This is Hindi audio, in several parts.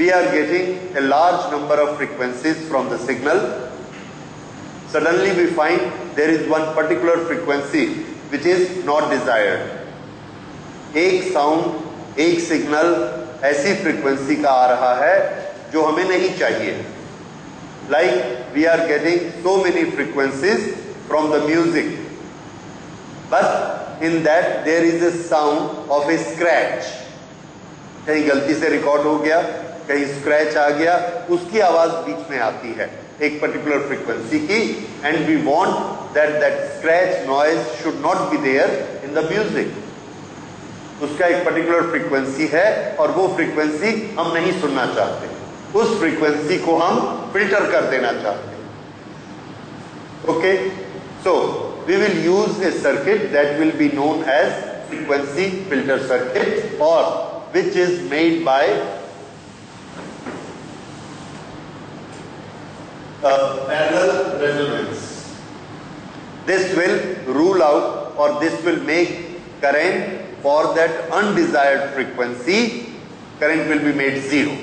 we are getting a large number of frequencies from the signal. Suddenly we find there is one particular frequency which is not desired. एक साउंड, एक सिग्नल ऐसी फ्रीक्वेंसी का आ रहा है जो हमें नहीं चाहिए. Like we are getting so many frequencies from the music, but in that there is a sound of a scratch. कहीं गलती से रिकॉर्ड हो गया, कहीं स्क्रैच आ गया, उसकी आवाज बीच में आती है एक पर्टिकुलर फ्रीक्वेंसी की, and we want that scratch noise should not be there in the music. उसका एक पर्टिकुलर फ्रीक्वेंसी है और वो फ्रीक्वेंसी हम नहीं सुनना चाहते, उस फ्रीक्वेंसी को हम फिल्टर कर देना चाहते हैं. Okay, so we will use a circuit that will be known as frequency filter circuit, और which is made by parallel resonance. This will rule out, or this will make current for that undesired frequency, current will be made zero.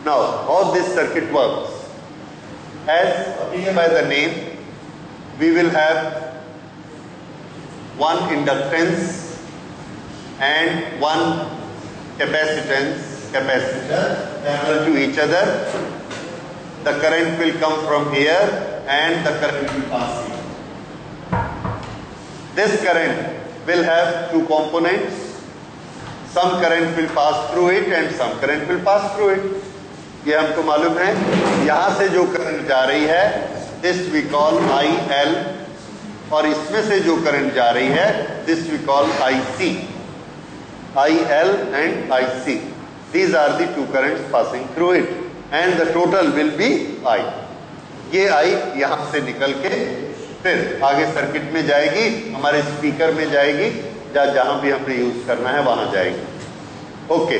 Now, how this circuit works? As appear by the name, we will have one inductance and one capacitor parallel to each other. The current will come from here and the current will pass here. This current will have two components. Some current will pass through it and some current will pass through it. ये हमको मालूम है. यहाँ से जो करंट जा रही है this we call IL, और इसमें से जो करंट जा रही है this we call IC. IL and IC. These are the two currents passing through it, and the total will be I. ये I यहाँ से निकल के फिर आगे सर्किट में जाएगी, हमारे स्पीकर में जाएगी, जहाँ भी हमने यूज करना है वहां जाएगी. ओके,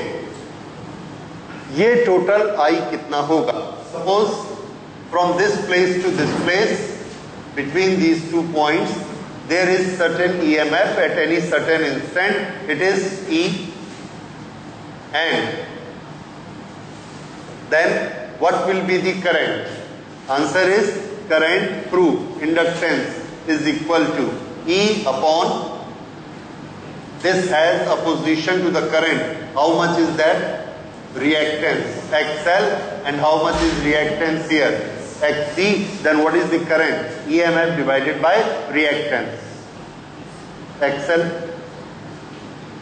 ये टोटल I कितना होगा? Suppose from this place to this place, between these 2 points there is certain EMF at any certain instant, it is E, and then what will be the current? Answer is current through inductance is equal to E upon, this has opposition to the current. How much is that? Reactance XL, and how much is reactance here? XC. Then what is the current? EMF divided by reactance XL.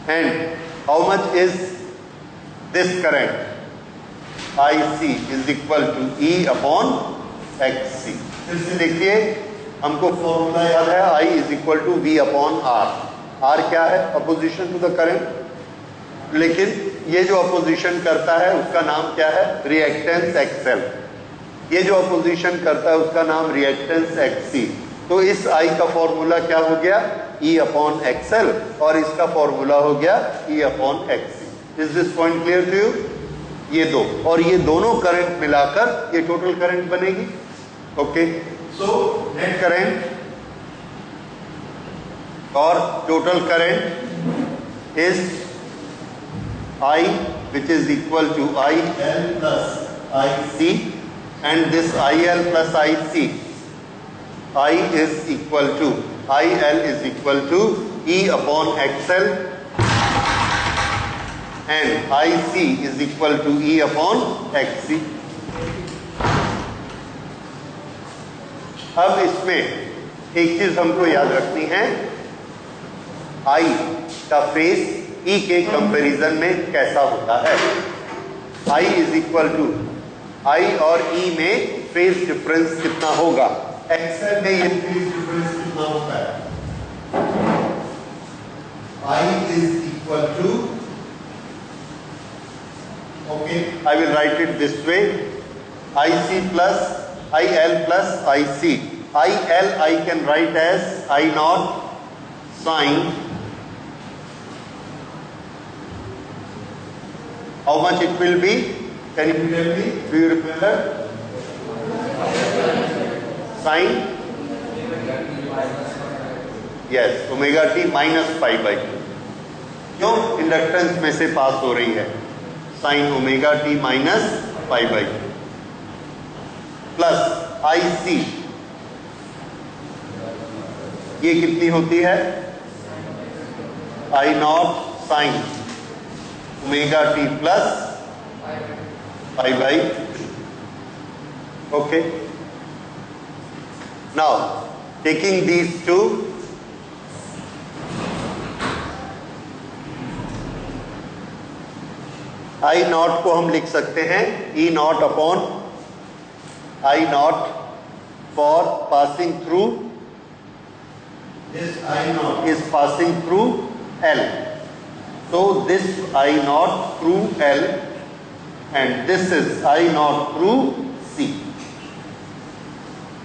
And how much is this current? IC is equal to E upon XC. फिर से देखिए, हमको फॉर्मूला याद है, I is equal to V upon R. R क्या है? Opposition to the current. लेकिन ये जो अपोजिशन करता है उसका नाम क्या है? Reactance XL. ये जो अपोजिशन करता है उसका नाम रिएक्टेंस XC. तो इस I का फॉर्मूला क्या हो गया? E अपॉन XL, और इसका फॉर्मूला हो गया E upon XC. Is this point clear to you? ये दो, और ये दोनों करंट मिलाकर ये टोटल करंट बनेगी. ओके, सो नेट करंट और total current is I, which is equal to IL plus IC, and this IL plus IC, I is equal to, IL is equal to E upon XL, and IC is equal to E upon XC. अब इसमें एक चीज हमको याद रखनी है, I का फेस E के कंपैरिजन में कैसा होता है. I is equal to, I और E में फेज डिफरेंस कितना होगा? XL में ये फेज डिफरेंस कितना होता है? I is equal to, okay, I will write it this way, IC plus IL plus IC. IL I can write as I naught sine. How much it will be? Can you tell me? Do you remember? Sine? Yes, omega t minus pi by 2. क्यों? इंडक्टेंस में से पास हो रही है. Sine omega T minus pi by two plus I C, ये कितनी होती है? I naught sine omega T plus pi by two. Okay, now taking these two, I naught को हम लिख सकते हैं E naught upon I naught for passing through, this I naught is passing through L, so this I naught through L and this is I naught through C।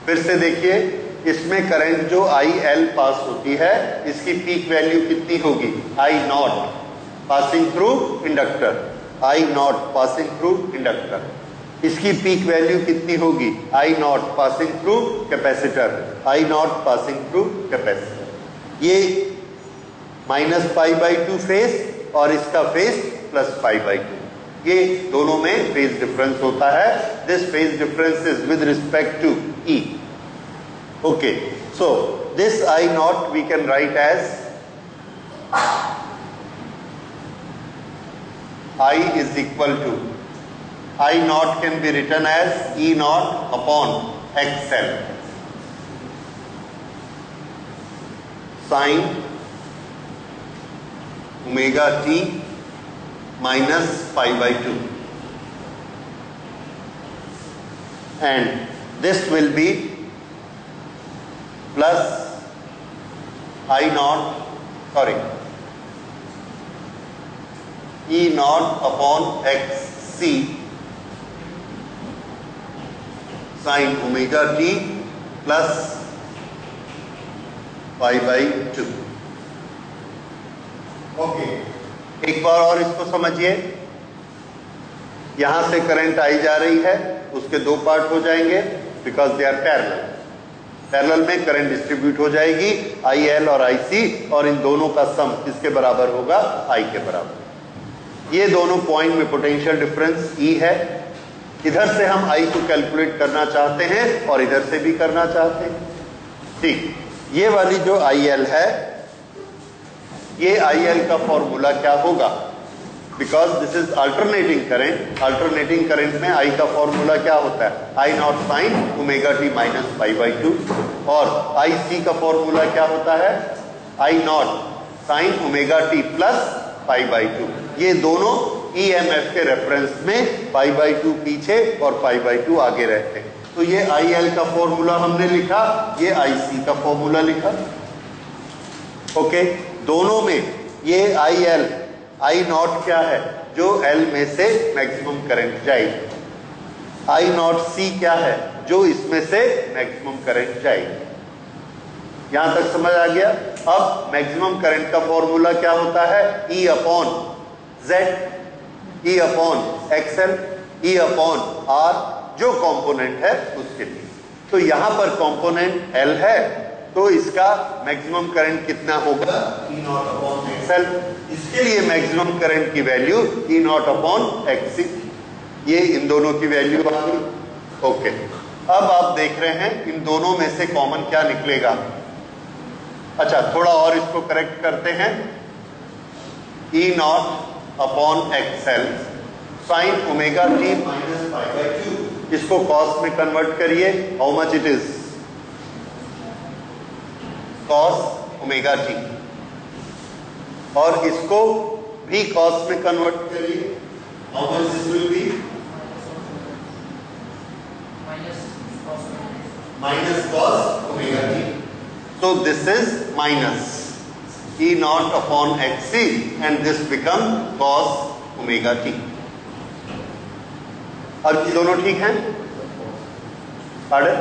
फिर से देखिए, इसमें करंट जो IL पास होती है, इसकी पीक वैल्यू कितनी होगी? I naught passing through inductor, I naught passing through inductor. इसकी पीक वैल्यू कितनी होगी? I naught passing through capacitor, I naught passing through capacitor. ये minus pi by two phase और इसका phase plus pi by two, ये दोनों में फेज डिफरेंस होता है। This phase difference is with respect to E। Okay, so this I naught we can write as I is equal to, I naught can be written as E naught upon XL sin omega t minus pi by 2, and this will be plus I naught, sorry, E naught upon XC sin omega t plus pi by two. Okay, एक बार और इसको समझिए। यहां से करंट आई जा रही है, उसके दो पार्ट हो जाएंगे because they are parallel. Parallel में करंट डिस्ट्रीब्यूट हो जाएगी आई एल और आई सी, और इन दोनों का सम किसके बराबर होगा? आई के बराबर। ये दोनों पॉइंट में पोटेंशियल डिफरेंस ई है। इधर से हम आई को कैलकुलेट करना चाहते हैं और इधर से भी करना चाहते हैं। ठीक, ये वाली जो आई एल है, ये आई एल का फॉर्मूला क्या होगा? Because this is alternating current, alternating current में आई का फॉर्मूला क्या होता है? I naught sine omega T minus pi by two. और आई सी का फॉर्मूला क्या होता है? I naught sine omega T plus pi by two. ये दोनों ईएमएफ के रेफरेंस में पाई बाई टू पीछे और पाई बाई टू आगे रहते हैं। तो ये आई एल का फॉर्मूला हमने लिखा, ये आई सी का फॉर्मूला लिखा। ओके, दोनों में ये आई एल, आई नॉट क्या है? जो एल में से मैक्सिमम करंट जाएगी। आई नॉट सी क्या है? जो इसमें से मैक्सिमम करंट जाएगी। यहां तक समझ आ गया? अब मैक्सिमम करंट का फॉर्मूला क्या होता है? E upon Z, E upon XL, E upon R, जो कंपोनेंट है उसके लिए। तो यहां पर कंपोनेंट L है, तो इसका मैक्सिमम करंट कितना होगा? E not upon XL। इसके लिए मैक्सिमम करंट की value E not upon XC। ये इन दोनों की वैल्यू आ गई। ओके, अब आप देख रहे हैं इन दोनों में से कॉमन क्या निकलेगा? अच्छा, थोड़ा और इसको करेक्ट करते हैं। E not upon XL sign omega T minus pi by to, इसको कॉस में कन्वर्ट करिए। How much it is? Cos omega T. और इसको भी कॉस में कन्वर्ट करिए। How much this will be? Minus cos omega T. So this is minus E naught upon XC and this become cos omega t। और ये दोनों ठीक हैं? Pardon?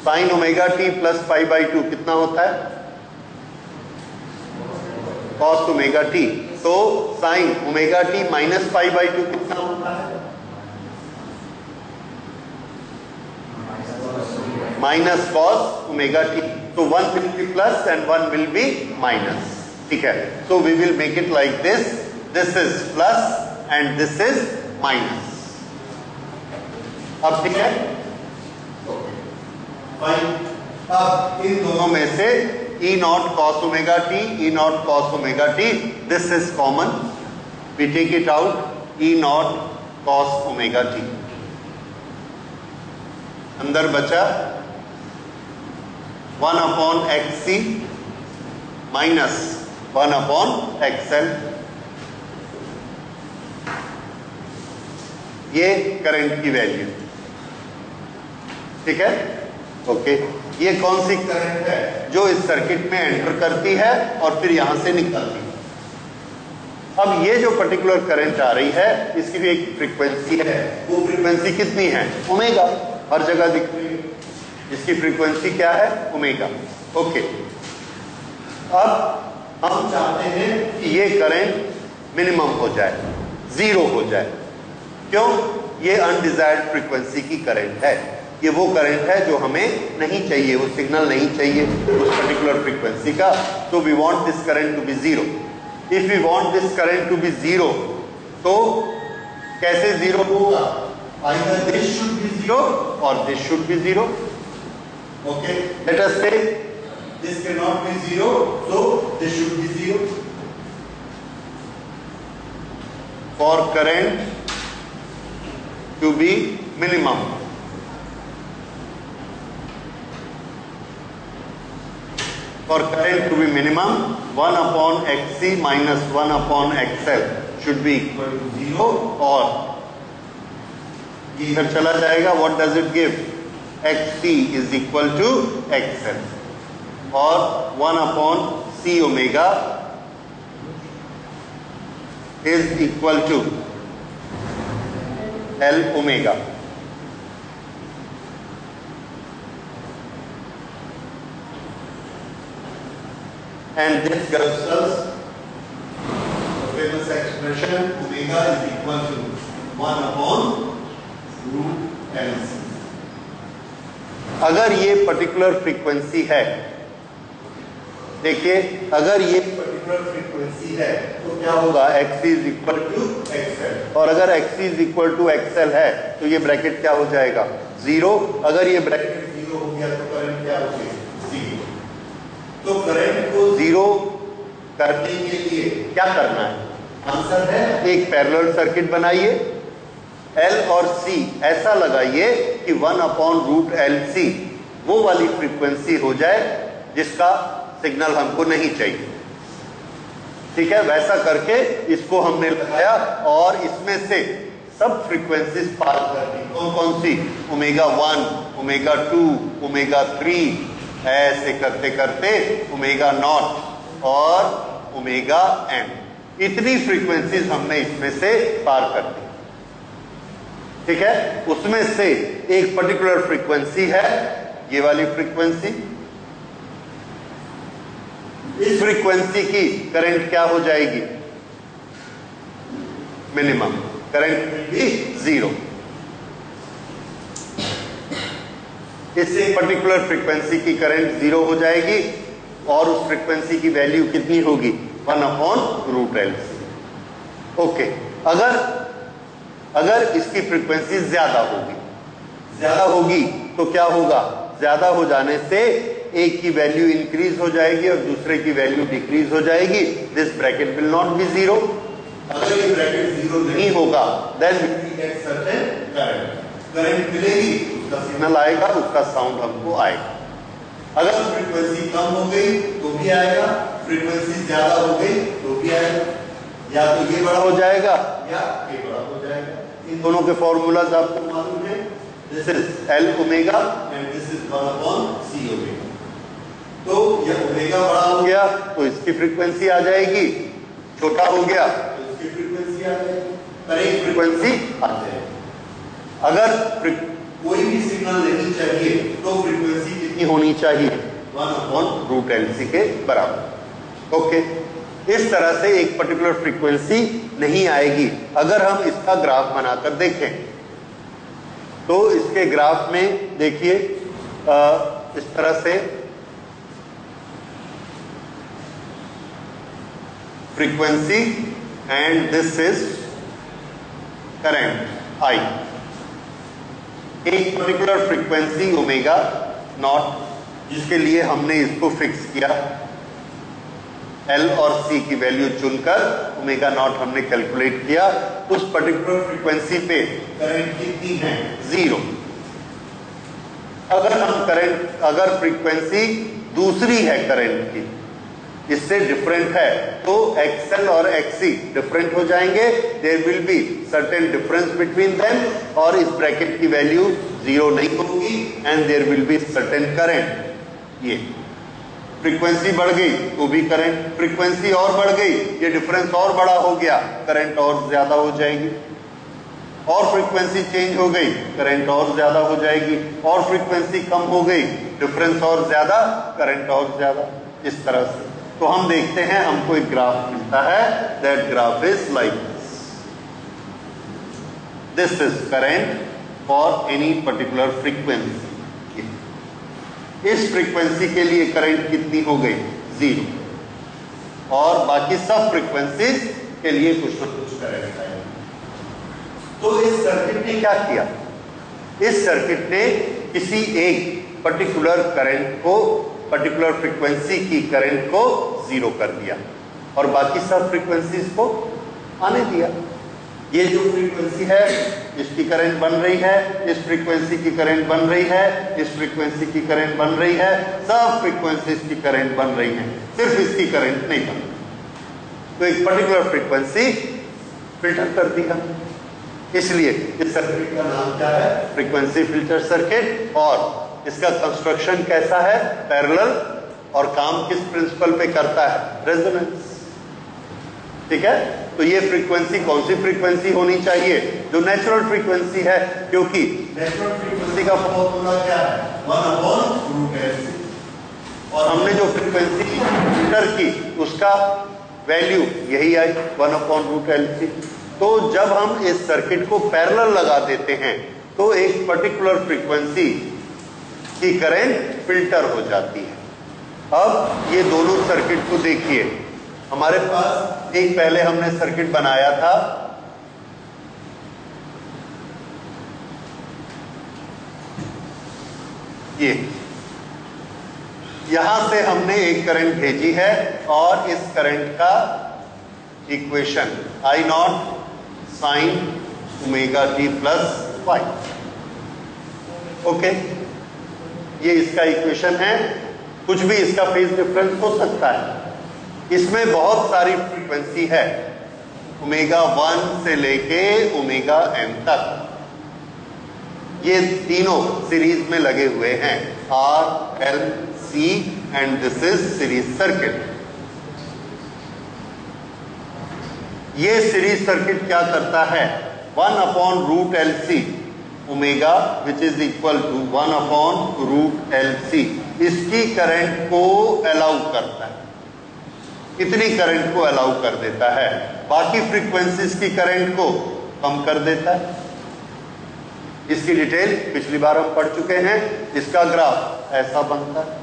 Sine omega T plus pi by two कितना होता है? Cos omega T. तो sine omega T minus pi by two कितना होता है? Minus cos omega T. तो one will be plus and one will be minus. ठीक है, so we will make it like this. This is plus and this is minus. अब ठीक है, फाइन। अब इन दोनों में से E naught cos omega t, E naught cos omega t, this is common. We take it out, E naught cos omega t. अंदर बचा 1 upon xc minus 1 upon xl। ये करंट की वैल्यू, ठीक है, ओके। ये कौन सी करंट है जो इस सर्किट में एंटर करती है और फिर यहां से निकलती है। अब ये जो पर्टिकुलर करंट आ रही है इसकी भी एक फ्रीक्वेंसी है, वो फ्रीक्वेंसी कितनी है? ओमेगा, हर जगह दिख रही है। इसकी फ्रीक्वेंसी क्या है? Omega, okay. अब हम चाहते हैं कि ये करंट मिनिमम हो जाए, जीरो हो जाए। क्यों? ये अनडिजायर्ड फ्रीक्वेंसी की करंट है, ये वो करंट है जो हमें नहीं चाहिए, वो सिग्नल नहीं चाहिए उस पर्टिकुलर फ्रीक्वेंसी का। तो we want this current to be zero. If we want this current to be zero, तो कैसे जीरो होगा? Either this should be zero और this should be zero. Okay, let us say this can not be zero, so this should be zero. For current to be minimum, for current to be minimum, 1 upon xc minus 1 upon xl should be equal to 0, और इधर चला जाएगा। what does it give? xc is equal to xl, और 1 upon c omega is equal to l omega। And this gives us the famous expression omega is equal to 1 upon root LC। अगर ये पर्टिकुलर फ्रीक्वेंसी है, देखिए अगर ये पर्टिकुलर फ्रीक्वेंसी है तो क्या होगा? xc is equal to xl, और अगर xc is equal to xl है तो ये ब्रैकेट क्या हो जाएगा? जीरो। अगर ये ब्रैकेट जीरो हो गया तो करंट क्या हो गया? जीरो। तो करंट को जीरो करने के लिए क्या करना है? आंसर है एक पैरेलल सर्किट बनाइए, L और C ऐसा लगाइए कि 1 अपॉन रूट LC वो वाली फ्रीक्वेंसी हो जाए जिसका सिग्नल हमको नहीं चाहिए, ठीक है। वैसा करके इसको हमने लगाया और इसमें से सब फ्रीक्वेंसीज पार कर दी। कौन कौन सी? ओमेगा 1, ओमेगा 2, ओमेगा 3, ऐसे करते करते ओमेगा नॉट और ओमेगा एम, इतनी फ्रीक्वेंसीज हमने इसमें से पार कर दी, ठीक है। उसमें से एक पर्टिकुलर फ्रीक्वेंसी है ये वाली फ्रीक्वेंसी। इस फ्रीक्वेंसी की करंट क्या हो जाएगी? Minimum. Current will be zero. इससे पर्टिकुलर फ्रीक्वेंसी की करंट जीरो हो जाएगी और उस फ्रीक्वेंसी की वैल्यू कितनी होगी? 1 अपॉन रूट LC। ओके, अगर इसकी फ्रीक्वेंसी ज्यादा होगी तो क्या होगा? ज्यादा हो जाने से एक की वैल्यू इंक्रीज हो जाएगी और दूसरे की वैल्यू डिक्रीज हो जाएगी। This bracket will not be zero. अगर ये ब्रैकेट जीरो नहीं होगा then we get certain current मिलेगी, उसका सिग्नल आएगा, उसका साउंड हमको आएगा। अगर फ्रीक्वेंसी कम हो गई तो भी आएगा, फ्रीक्वेंसी ज्यादा हो गई तो भी आएगा। या तो ये बड़ा हो जाएगा या ये बड़ा हो जाएगा। इन दोनों के फॉर्मूलाज आपको मालूम है। This is L omega and this is 1 upon C omega. तो ये ओमेगा बड़ा हो गया तो इसकी फ्रीक्वेंसी आ जाएगी, छोटा हो गया तो इसकी फ्रीक्वेंसी आ जाएगी, पर एक फ्रीक्वेंसी आ जाएगी। अगर कोई भी सिग्नल नहीं चाहिए तो फ्रीक्वेंसी कितनी होनी चाहिए? 1 अपॉन रूट LC के बराबर। ओके, इस तरह से एक पर्टिकुलर फ्रीक्वेंसी नहीं आएगी। अगर हम इसका ग्राफ बनाकर देखें तो इसके ग्राफ में देखिए इस तरह से frequency and this is current I. एक पर्टिकुलर फ्रीक्वेंसी ओमेगा नॉट जिसके लिए हमने इसको फिक्स किया, L और C की वैल्यू चुनकर ओमेगा नॉट हमने कैलकुलेट किया, उस पर्टिकुलर फ्रीक्वेंसी पे करंट कितनी है? 0। अगर फ्रीक्वेंसी दूसरी है करंट की, इससे डिफरेंट है, तो XL और XC डिफरेंट हो जाएंगे, there will be certain difference between them, और इस ब्रैकेट की वैल्यू 0 नहीं होगी and there will be certain current. ये फ्रीक्वेंसी बढ़ गई तो भी करंट, फ्रीक्वेंसी और बढ़ गई, ये डिफरेंस और बड़ा हो गया, करंट और ज्यादा हो जाएगी, और फ्रीक्वेंसी चेंज हो गई, करंट और ज्यादा हो जाएगी, और फ्रीक्वेंसी कम हो गई, डिफरेंस और ज्यादा, करंट और ज्यादा, इस तरह से। तो हम देखते हैं हमको एक ग्राफ मिलता है, that graph is like this is current for any particular frequency. इस फ्रीक्वेंसी के लिए करंट कितनी हो गई? 0, और बाकी सब फ्रीक्वेंसीज के लिए कुछ ना कुछ करंट आएगा। तो इस सर्किट ने क्या किया? इस सर्किट ने किसी एक पर्टिकुलर करंट को, पर्टिकुलर फ्रीक्वेंसी की करंट को 0 कर दिया और बाकी सब फ्रीक्वेंसीज को आने दिया। ये जो फ्रीक्वेंसी है इसकी करंट बन रही है, इस फ्रीक्वेंसी की करंट बन रही है, इस फ्रीक्वेंसी की करंट बन रही है, सब फ्रीक्वेंसीज की करंट बन रही है, सिर्फ इसकी करंट नहीं बन रही। तो एक पर्टिकुलर फ्रीक्वेंसी फिल्टर कर दिया, इसलिए इस सर्किट का नाम क्या है? Frequency filter circuit. और इसका कंस्ट्रक्शन कैसा है? पैरेलल, और काम किस प्रिंसिपल पे करता है? रेजोनेंस। ठीक है, तो ये फ्रीक्वेंसी कौन सी फ्रीक्वेंसी होनी चाहिए? जो नेचुरल फ्रीक्वेंसी है, क्योंकि नेचुरल फ्रीक्वेंसी का फॉर्मूला क्या है? 1/√LC। और हमने जो फ्रीक्वेंसी फिल्टर की उसका वैल्यू यही आई, 1/√LC। तो जब हम इस सर्किट को पैरेलल लगा देते हैं तो एक पर्टिकुलर फ्रीक्वेंसी की करंट फिल्टर हो जाती है। अब ये दोनों सर्किट को देखिए, हमारे पास एक पहले हमने सर्किट बनाया था, ये यहां से हमने एक करंट भेजी है और इस करंट का equation I0 sin omega t plus y। Okay, ये इसका इक्वेशन है। कुछ भी इसका फेज डिफरेंस हो सकता है। इसमें बहुत सारी फ्रीक्वेंसी है, ओमेगा 1 से लेके ओमेगा m तक, ये तीनों सीरीज में लगे हुए हैं, R, L, C and this is series circuit. ये सीरीज सर्किट क्या करता है? 1/√LC omega which is equal to 1/√LC, इसकी करंट को अलाउ करता है, इतनी करंट को अलाउ कर देता है, बाकी फ्रीक्वेंसीज की करंट को कम कर देता है। इसकी डिटेल पिछली बार हम पढ़ चुके हैं। इसका ग्राफ ऐसा बनता है,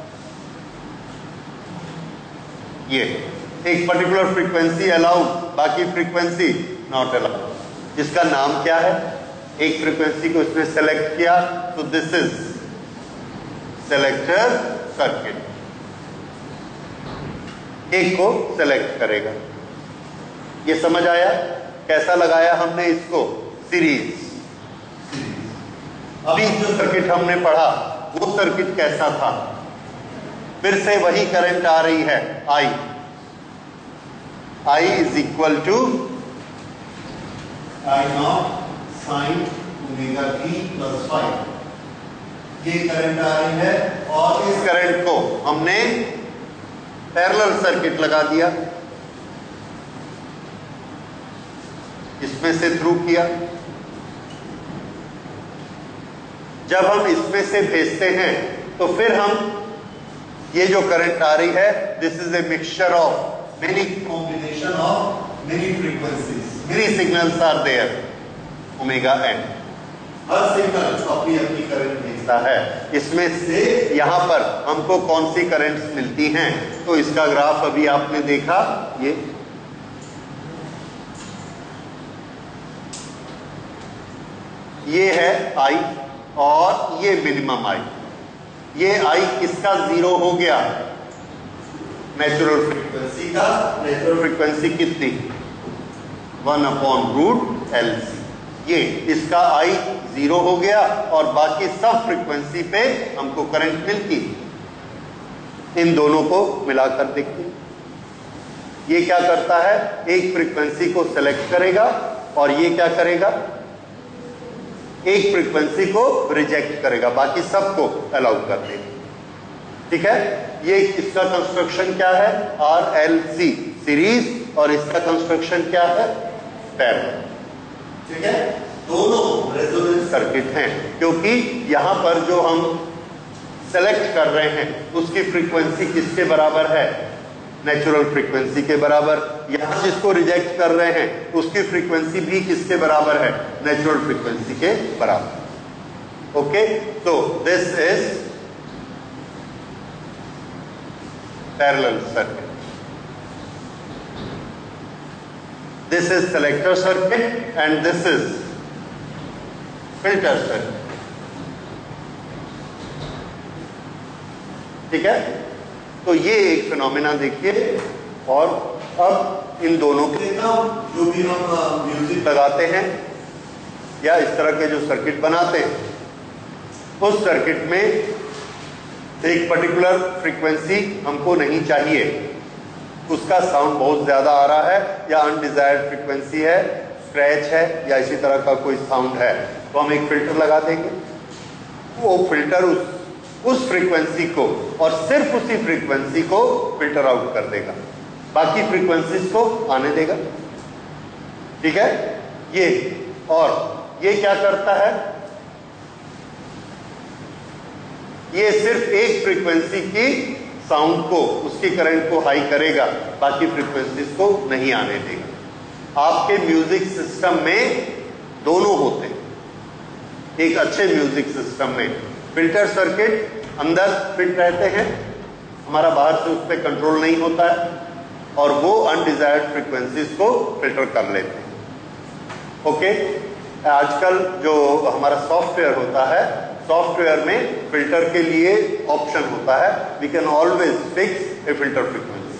ये एक पर्टिकुलर फ्रीक्वेंसी अलाउड, बाकी फ्रीक्वेंसी नॉट अलाउड। इसका नाम क्या है? एक फ्रीक्वेंसी को इसने सेलेक्ट किया, तो दिस इज सेलेक्टर सर्किट, एक को सेलेक्ट करेगा। ये समझ आया? कैसा लगाया हमने इसको? सीरीज। अभी जो सर्किट हमने पढ़ा वो सर्किट कैसा था? फिर से वही करंट आ रही है, I is equal to I0 sin omega t plus 5। ये करंट आ रही है और इस करंट को हमने पैरेलल सर्किट लगा दिया, इसमें से थ्रू किया। जब हम इसमें से भेजते हैं तो फिर हम ये जो करंट आ रही है, this is a mixture of many combination of many frequencies, many signals are there, omega n। हर सिग्नल अपनी अपनी करंट भेजता है, इसमें से यहां पर हमको कौन सी करंट्स मिलती हैं? तो इसका ग्राफ अभी आपने देखा, ये ये है आई और ये मिनिमम आई। ये आई किसका 0 हो गया? नेचुरल फ्रीक्वेंसी का। नेचुरल फ्रीक्वेंसी कितनी? 1/√LC। ये इसका आई 0 हो गया और बाकी सब फ्रीक्वेंसी पे हमको करंट मिलती। इन दोनों को मिलाकर देखते हैं। ये क्या करता है? एक फ्रीक्वेंसी को सेलेक्ट करेगा और ये क्या करेगा? एक फ्रीक्वेंसी को रिजेक्ट करेगा, बाकी सबको अलाउ कर देगा। ठीक है, ये इसका कंस्ट्रक्शन क्या है? RLC सीरीज, और इसका कंस्ट्रक्शन क्या है? पैरेलल। ठीक है, दोनों रेजोनेंस सर्किट हैं, क्योंकि यहां पर जो हम सेलेक्ट कर रहे हैं उसकी फ्रीक्वेंसी किसके बराबर है? नेचुरल फ्रीक्वेंसी के बराबर। यहां जिसको रिजेक्ट कर रहे हैं उसकी फ्रीक्वेंसी भी किसके बराबर है? नेचुरल फ्रीक्वेंसी के बराबर। ओके, तो this is parallel circuit. This is selector circuit and this is filter circuit. ठीक है, तो ये एक फिनोमेना देखिए। और अब इन दोनों के जो भी हम म्यूजिक लगाते हैं या इस तरह के जो सर्किट बनाते हैं, उस सर्किट में एक पर्टिकुलर फ्रीक्वेंसी हमको नहीं चाहिए, उसका साउंड बहुत ज्यादा आ रहा है या अनडिजायर्ड फ्रीक्वेंसी है, स्क्रैच है या इसी तरह का कोई साउंड है, तो हम एक फिल्टर लगा देंगे। वो फिल्टर उस फ्रीक्वेंसी को और सिर्फ उसी फ्रीक्वेंसी को फिल्टर आउट कर देगा, बाकी फ्रीक्वेंसीज को आने देगा। ठीक है, ये और ये क्या करता है? ये सिर्फ एक फ्रीक्वेंसी की साउंड को, उसकी करंट को हाई करेगा, बाकी फ्रीक्वेंसीज को नहीं आने देगा। आपके म्यूजिक सिस्टम में दोनों होते हैं। एक अच्छे म्यूजिक सिस्टम में फिल्टर सर्किट अंदर फिट रहते हैं, हमारा बाहर से उस पर कंट्रोल नहीं होता है, और वो अनडिजायर्ड फ्रीक्वेंसीज को फिल्टर कर लेते हैं। ओके, आजकल जो हमारा सॉफ्टवेयर होता है, सॉफ्टवेयर में फिल्टर के लिए ऑप्शन होता है, we can always fix a filter frequency.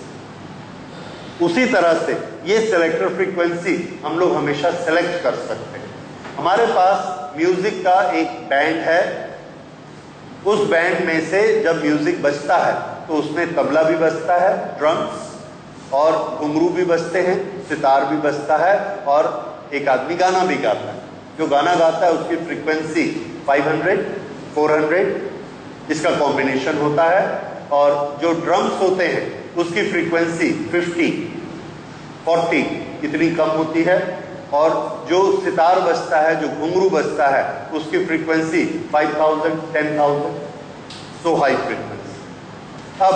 उसी तरह से ये सेलेक्टर फ्रीक्वेंसी हम लोग हमेशा सेलेक्ट कर सकते हैं। हमारे पास म्यूजिक का एक बैंड है, उस बैंड में से जब म्यूजिक बजता है तो उसमें तबला भी बजता है, ड्रम्स और घुंघरू भी बजते हैं, सितार भी बजता है, और एक आदमी गाना भी गाता है। जो गाना गाता है उसकी फ्रीक्वेंसी 500, 400 इसका कॉम्बिनेशन होता है, और जो ड्रम्स होते हैं उसकी फ्रीक्वेंसी 50, 40 इतनी कम होती है, और जो सितार बजता है, जो घुंघरू बजता है, उसकी फ्रीक्वेंसी 5000, 10,000, सो हाई फ्रीक्वेंसी। अब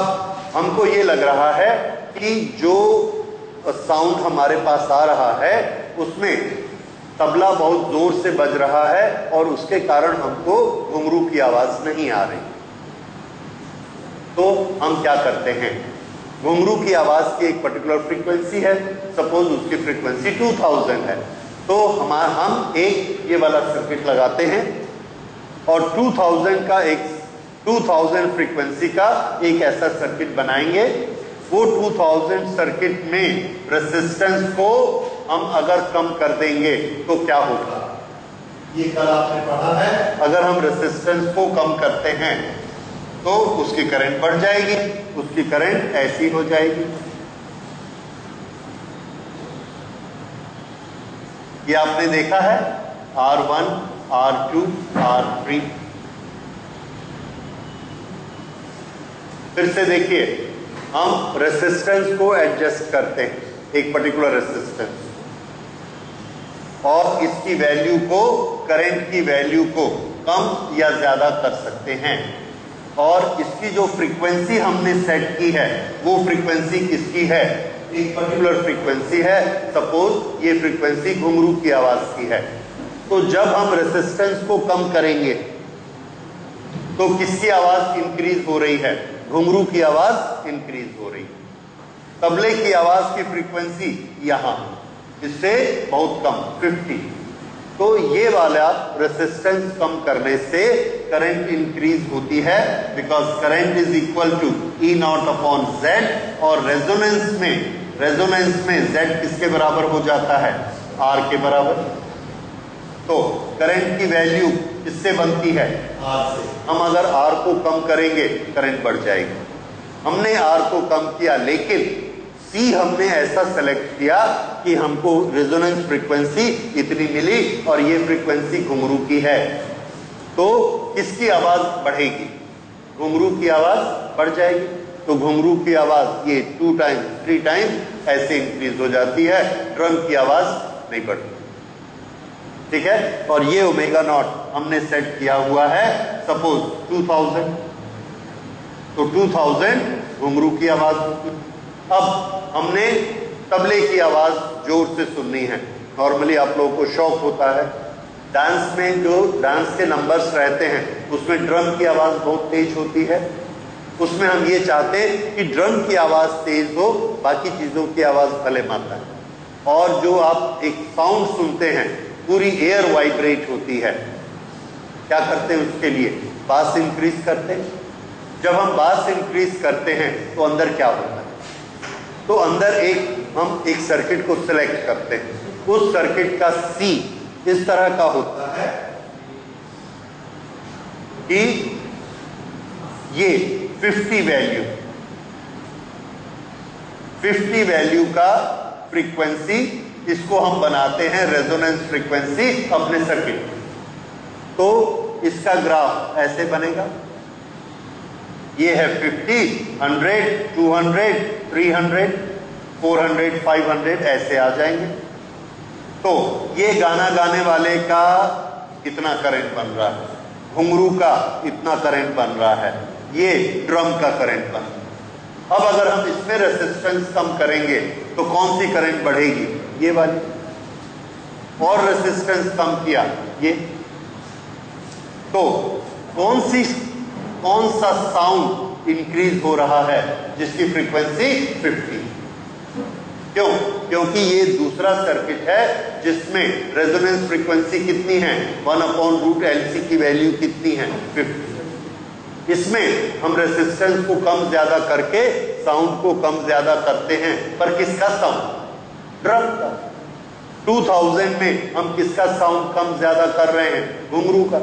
हमको ये लग रहा है कि जो साउंड हमारे पास आ रहा है उसमें तबला बहुत जोर से बज रहा है और उसके कारण हमको घुंघरू की आवाज नहीं आ रही। तो हम क्या करते हैं? घुंघरू की आवाज की एक पर्टिकुलर फ्रीक्वेंसी है, सपोज उसकी फ्रीक्वेंसी 2000 है, तो हम एक ये वाला सर्किट लगाते हैं और 2000 फ्रीक्वेंसी का एक ऐसा सर्किट बनाएंगे। वो 2000 सर्किट में रेजिस्टेंस को हम अगर कम कर देंगे तो क्या होगा? ये कल आपने पढ़ा है, अगर हम रेजिस्टेंस को कम करते हैं तो उसकी करंट बढ़ जाएगी, उसकी करंट ऐसी हो जाएगी। ये आपने देखा है R1, R2, R3। फिर से देखिए, हम रेजिस्टेंस को एडजस्ट करते हैं, एक पर्टिकुलर रेजिस्टेंस, और इसकी वैल्यू को, करंट की वैल्यू को कम या ज्यादा कर सकते हैं। और इसकी जो फ्रीक्वेंसी हमने सेट की है वो फ्रीक्वेंसी किसकी है? एक पर्टिकुलर फ्रीक्वेंसी है, सपोज ये फ्रीक्वेंसी घुंघरू की आवाज की है। तो जब हम रेजिस्टेंस को कम करेंगे तो किसकी आवाज इंक्रीज हो रही है? घुंघरू की आवाज इंक्रीज हो रही है। तबले की आवाज की फ्रीक्वेंसी यहां, इससे बहुत कम 50, तो ये वाला रेसिस्टेंस कम करने से करंट इंक्रीज होती है, because current is equal to E naught upon Z, और रेजोनेंस में जेड किसके बराबर हो जाता है, आर के बराबर। तो करंट की वैल्यू किससे बनती है, आर से। हम अगर आर को कम करेंगे करंट बढ़ जाएगी। हमने आर को कम किया, लेकिन सी हमने ऐसा सेलेक्ट किया कि हमको रेजोनेंस फ्रीक्वेंसी इतनी मिली और ये फ्रीक्वेंसी घुंघरू की है, तो किसकी आवाज बढ़ेगी, घुंघरू की आवाज बढ़ जाएगी। तो घुंघरू की आवाज ये 2 टाइम्स 3 टाइम्स ऐसे इंक्रीज हो जाती है, ड्रम की आवाज नहीं बढ़ती। ठीक है, और ये ओमेगा नॉट हमने सेट किया हुआ है सपोज 2000, तो 2000 घुंघरू की आवाज होती। अब हमने तबले की आवाज जोर से सुननी है। नॉर्मली आप लोगों को शौक होता है, डांस में जो डांस के नंबर्स रहते हैं उसमें ड्रम की आवाज बहुत तेज होती है। उसमें हम ये चाहते हैं कि ड्रम की आवाज तेज हो, बाकी चीजों की आवाज भले मात्रा है। और जो आप एक साउंड सुनते हैं पूरी एयर वाइब्रेट होती है, क्या करते हैं उसके लिए, बास इंक्रीज करते हैं। जब हम बास इंक्रीज करते हैं तो अंदर क्या होता है, तो अंदर हम एक सर्किट को सिलेक्ट करते हैं। उस सर्किट का सी इस तरह का होता है कि ये 50 वैल्यू का फ्रीक्वेंसी, इसको हम बनाते हैं रेजोनेंस फ्रीक्वेंसी अपने सर्किट। तो इसका ग्राफ ऐसे बनेगा, ये है 50, 100, 200, 300, 400, 500 ऐसे आ जाएंगे। तो ये गाना गाने वाले का इतना करंट बन रहा है, घुंघरू का इतना करंट बन रहा है, ये ड्रम का करंट बन रहा है। अब अगर हम इसमें रेसिस्टेंस कम करेंगे तो कौन सी करंट बढ़ेगी, ये वाली। और रेसिस्टेंस कम किया ये, तो कौन सा साउंड इंक्रीज हो रहा है जिसकी फ्रीक्वेंसी 50। क्यों, क्योंकि ये दूसरा सर्किट है जिसमें रेजोनेंस फ्रीक्वेंसी कितनी है, 1/√LC की वैल्यू कितनी है, 50। इसमें हम रेसिस्टेंस को कम ज्यादा करके साउंड को कम ज्यादा करते हैं, पर किसका साउंड, ड्रम का। 2000 में हम किसका साउंड कम ज्यादा कर रहे हैं, घुंघरू का।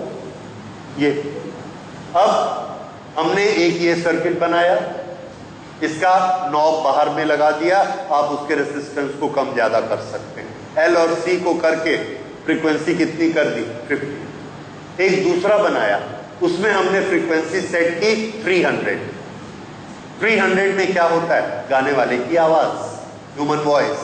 ये अब हमने एक ये सर्किट बनाया, इसका नॉब बाहर में लगा दिया, आप उसके रेसिस्टेंस को कम ज्यादा कर सकते हैं। एल और सी को करके फ्रीक्वेंसी कितनी कर दी, 50। एक दूसरा बनाया, उसमें हमने फ्रीक्वेंसी सेट की 300। 300 में क्या होता है, गाने वाले की आवाज, ह्यूमन वॉइस।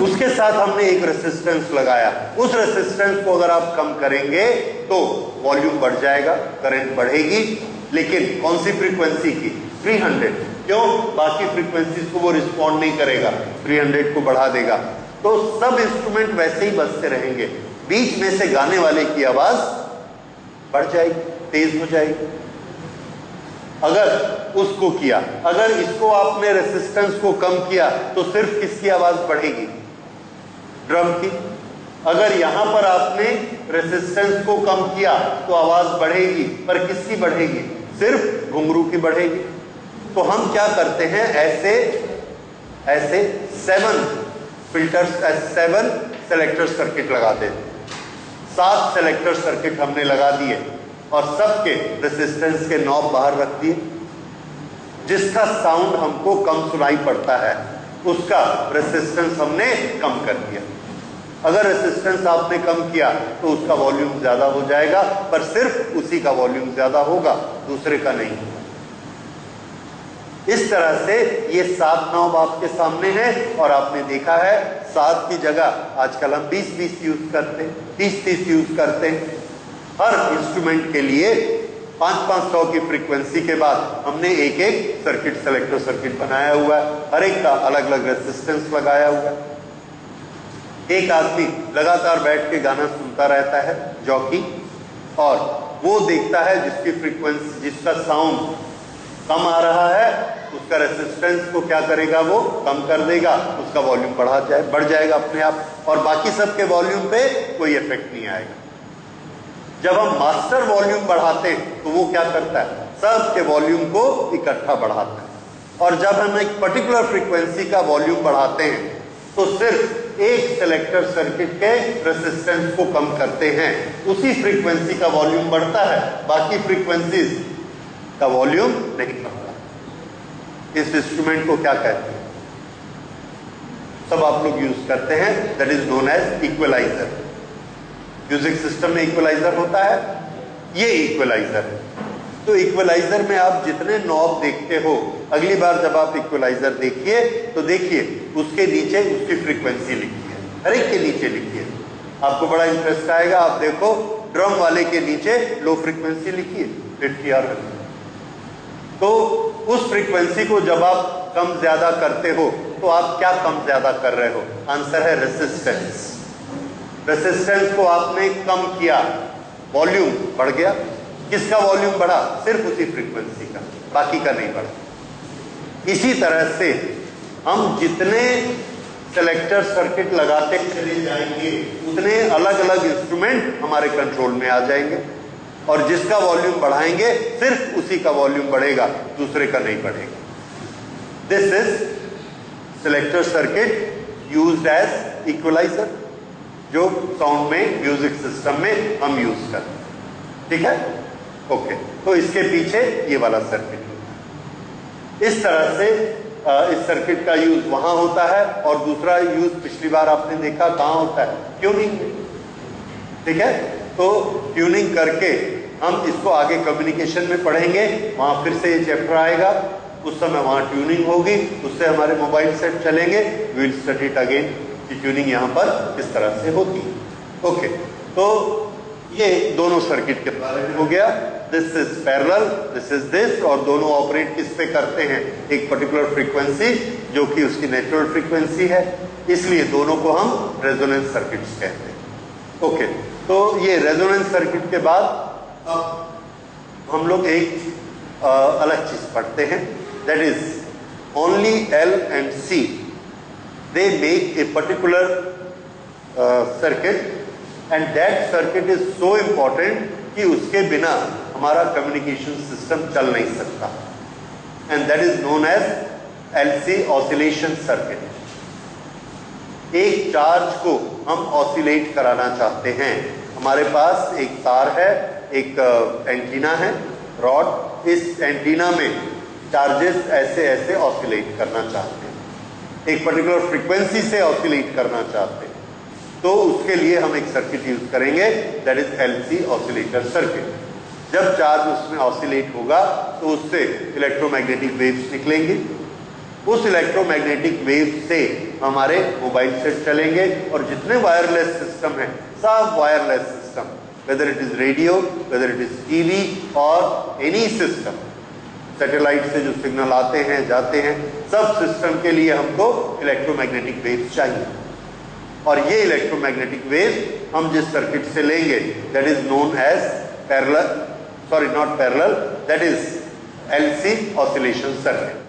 उसके साथ हमने एक रेसिस्टेंस लगाया, उस रेसिस्टेंस को अगर आप कम करेंगे तो वॉल्यूम बढ़ जाएगा, करंट बढ़ेगी, लेकिन कौन सी फ्रीक्वेंसी की, 300। क्यों, बाकी फ्रीक्वेंसीज को वो रिस्पॉन्ड नहीं करेगा, 300 को बढ़ा देगा। तो सब इंस्ट्रूमेंट वैसे ही बजते रहेंगे, बीच में से गाने वाले की आवाज बढ़ जाएगी, तेज हो जाएगी। अगर उसको किया, अगर इसको आपने रेसिस्टेंस को कम किया तो सिर्फ किसकी आवाज बढ़ेगी, ड्रम की। अगर यहां पर आपने रेसिस्टेंस को कम किया तो आवाज बढ़ेगी, पर किसकी बढ़ेगी, सिर्फ घुंघरू की बढ़ेगी। तो हम क्या करते हैं, ऐसे 7 फिल्टर्स, 7 सेलेक्टर सर्किट लगाते हैं। 7 सेलेक्टर सर्किट हमने लगा दिए और सबके रेसिस्टेंस के नॉब बाहर रख दिए। जिसका साउंड हमको कम सुनाई पड़ता है उसका रेसिस्टेंस हमने कम कर दिया। अगर रेसिस्टेंस आपने कम किया तो उसका वॉल्यूम ज्यादा हो जाएगा, पर सिर्फ उसी का वॉल्यूम ज्यादा होगा, दूसरे का नहीं होगा। इस तरह से ये 7 नॉब आपके सामने है और आपने देखा है 7 की जगह आजकल हम 20-20 यूज करते हैं, 30-30 यूज करते हैं। हर इंस्ट्रूमेंट के लिए 500 की फ्रीक्वेंसी के बाद हमने एक सर्किट, सेलेक्टर सर्किट बनाया हुआ है, हर एक का अलग अलग रेसिस्टेंस लगाया हुआ है। एक आदमी लगातार बैठ के गाना सुनता रहता है, जॉकी, और वो देखता है जिसकी फ्रीक्वेंसी, जिसका साउंड कम आ रहा है उसका रेसिस्टेंस को क्या करेगा, वो कम कर देगा, उसका वॉल्यूम बढ़ जाएगा अपने आप, और बाकी सबके वॉल्यूम पे कोई इफेक्ट नहीं आएगा। जब हम मास्टर वॉल्यूम बढ़ाते हैं तो वो क्या करता है, सबके वॉल्यूम को इकट्ठा बढ़ाता है। और जब हम एक पर्टिकुलर फ्रीक्वेंसी का वॉल्यूम बढ़ाते हैं तो सिर्फ एक सिलेक्टर सर्किट के रेसिस्टेंस को कम करते हैं, उसी फ्रीक्वेंसी का वॉल्यूम बढ़ता है, बाकी फ्रीक्वेंसीज का वॉल्यूम नहीं बढ़ता। इस इंस्ट्रूमेंट को क्या कहते हैं, सब आप लोग यूज करते हैं, that is known as equaliser. Music system में इक्वलाइजर होता है, ये इक्वलाइजर है। तो इक्वलाइजर में आप जितने नॉब देखते हो, अगली बार जब आप इक्वलाइजर देखिए तो देखिए उसके नीचे उसकी फ्रीक्वेंसी लिखी है, हर एक के नीचे लिखी है। आपको बड़ा इंटरेस्ट आएगा, आप देखो ड्रम वाले के नीचे लो फ्रीक्वेंसी लिखी है 50 और 100। तो उस फ्रीक्वेंसी को जब आप कम ज्यादा करते हो तो आप क्या कम ज्यादा कर रहे हो, आंसर है रेसिस्टेंस। रेसिस्टेंस को आपने कम किया, वॉल्यूम बढ़ गया। किसका वॉल्यूम बढ़ा, सिर्फ उसी फ्रीक्वेंसी का, बाकी का नहीं बढ़ा। इसी तरह से हम जितने सेलेक्टर सर्किट लगाते चले जाएंगे उतने अलग अलग इंस्ट्रूमेंट हमारे कंट्रोल में आ जाएंगे, और जिसका वॉल्यूम बढ़ाएंगे सिर्फ उसी का वॉल्यूम बढ़ेगा, दूसरे का नहीं बढ़ेगा। This is selector circuit used as equaliser, जो साउंड में म्यूजिक सिस्टम में हम यूज करते हैं। ठीक है, ओके। तो इसके पीछे ये वाला सर्किट होता है। इस तरह से इस सर्किट का यूज वहां होता है, और दूसरा यूज पिछली बार आपने देखा कहां होता है, ट्यूनिंग में। ठीक है, तो ट्यूनिंग करके हम इसको आगे कम्युनिकेशन में पढ़ेंगे, वहां फिर से ये चैप्टर आएगा, उस समय वहां ट्यूनिंग होगी, उससे हमारे मोबाइल सेट चलेंगे, we will study it again कि ट्यूनिंग यहाँ पर किस तरह से होती है। ओके, तो ये दोनों सर्किट के बारे में हो गया। This is parallel, this is this, और दोनों ऑपरेट किस पे करते हैं, एक पर्टिकुलर फ्रीक्वेंसी जो कि उसकी नेचुरल फ्रीक्वेंसी है, इसलिए दोनों को हम रेजोनेंस सर्किट्स कहते हैं। ओके, तो ये रेजोनेंस सर्किट के बाद अब हम लोग एक अलग चीज पढ़ते हैं, that is only L and C they make a particular circuit, and that circuit is so important कि उसके बिना हमारा कम्युनिकेशन सिस्टम चल नहीं सकता, and that is known as LC oscillation circuit। एक चार्ज को हम ऑसिलेट कराना चाहते हैं, हमारे पास एक तार है, एक एंटीना है, रॉड, इस एंटीना में चार्जेस ऐसे ऐसे ऑसिलेट करना चाहते हैं, एक पर्टिकुलर फ्रीक्वेंसी से ऑसिलेट करना चाहते हैं, तो उसके लिए हम एक सर्किट यूज करेंगे, that is LC oscillator circuit. जब चार्ज उसमें ऑसिलेट होगा तो उससे इलेक्ट्रोमैग्नेटिक वेव्स निकलेंगी, उस इलेक्ट्रोमैग्नेटिक वेव से हमारे मोबाइल सेट चलेंगे, और जितने वायरलेस सिस्टम है सब wireless system, whether it is radio, whether it is TV और एनी सिस्टम, सैटेलाइट से जो सिग्नल आते हैं जाते हैं, सब सिस्टम के लिए हमको इलेक्ट्रोमैग्नेटिक वेव्स चाहिए। और ये इलेक्ट्रोमैग्नेटिक वेव हम जिस सर्किट से लेंगे that is known as parallel, sorry not parallel, that is LC oscillation circuit.